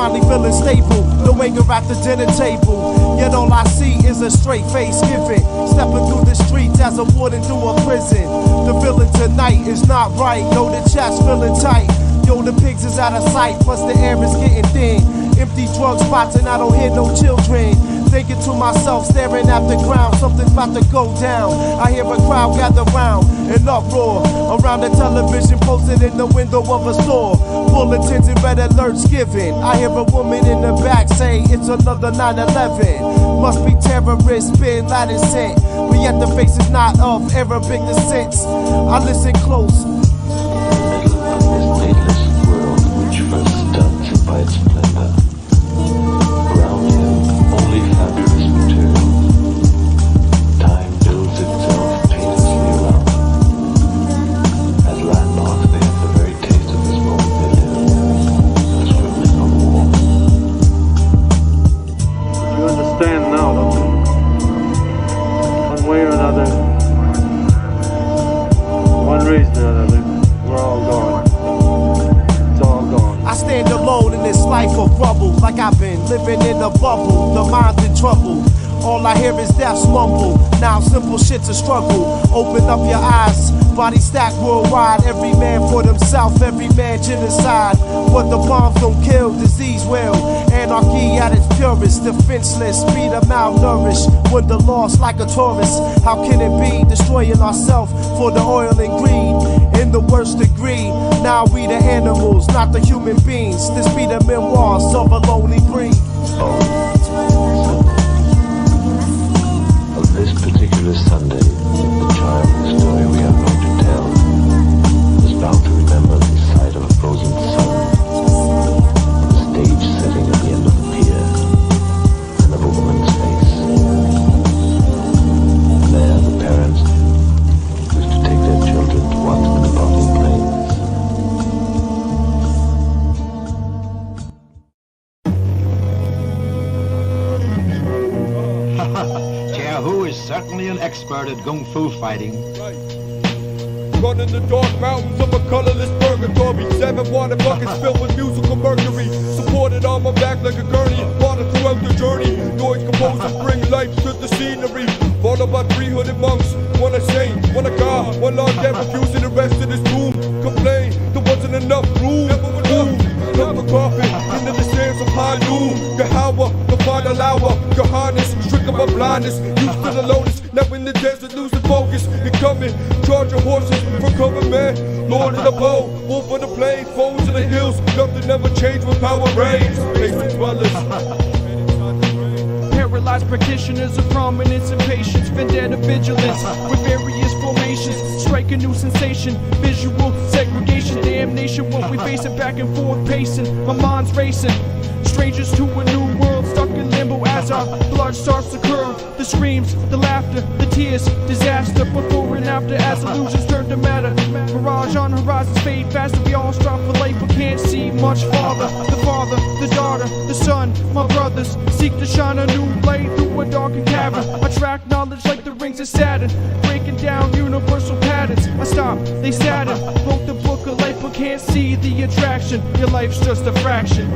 finally feeling stable. No anger at the dinner table. Yet all I see is a straight face giving. Stepping through the streets as a warden through a prison. The feeling tonight is not right. Yo, the chest feeling tight. Yo, the pigs is out of sight. Plus the air is getting thin. Empty drug spots and I don't hear no children. Thinking to myself, staring at the ground, something's about to go down. I hear a crowd gather round, an uproar around the television posted in the window of a store. Bulletins and red alerts given. I hear a woman in the back say it's another 9/11. Must be terrorists, Bin Laden sent. But yet the face is not of Arabic descent. I listen close. By its splendor, around him only fabulous material. Time builds itself painlessly around them. As landmarks, they have the very taste of this moment they live, scribbling on the wall. You understand now, don't you? One way or another, one reason or another, we're all gone. I stand alone in this life of rubble, like I've been living in a bubble. The mind's in trouble. All I hear is death's mumble. Now simple shit's a struggle. Open up your eyes. Body stacked worldwide. Every man for themselves. Every man genocide. What the bombs don't kill, disease will. Anarchy at its purest. Defenseless, be the malnourished. When the lost like a tourist. How can it be destroying ourselves for the oil and greed? In the worst degree. Now we the animals, not the human beings. This be the memoirs of a lonely breed. Of this particular Sunday, the child whose story we are going to tell is bound to remember the sight of a frozen sun, the stage setting at the end of the pier, and of a woman's face. And there the parents used to take their children to watch the departing planes. Who is certainly an expert at kung fu fighting. Running the dark mountains of a colorless purgatory. 7 water buckets filled with musical mercury. Supported on my back like a gurney. Water throughout the journey. Noise composers bring life to the scenery. Followed by 300 monks. One a saint, one a god, one lord that refusing the rest of this room. Complain, there wasn't enough room. Cut the coffin into the sands of high noon. Gahawa, the final hour. Johannes, stricken by blindness. Used to the lotus, now in the desert losing focus. You're coming, charge your horses for cover, man. Lord of the bow, wolf of the plains, foes of the hills. Nothing ever changed when power reigns. Patient dwellers. Paralyzed practitioners of prominence and patience, vendetta vigilance with various formations, strike a new sensation, visual segregation, damnation. What we facing, back and forth pacing, my mind's racing. Strangers to a new world, stuck in limbo as our blood starts to curl. The screams, the laughter, the tears, disaster before and after as illusions turn to matter. Mirage on horizons fade faster, we all strive for life but can't see much farther. The father, the daughter, the son, my brothers seek to shine a new light through a darkened cavern. I track knowledge like the rings of Saturn, breaking down universal patterns. I stop, they sadden, wrote the book of life but can't see the attraction. Your life's just a fraction.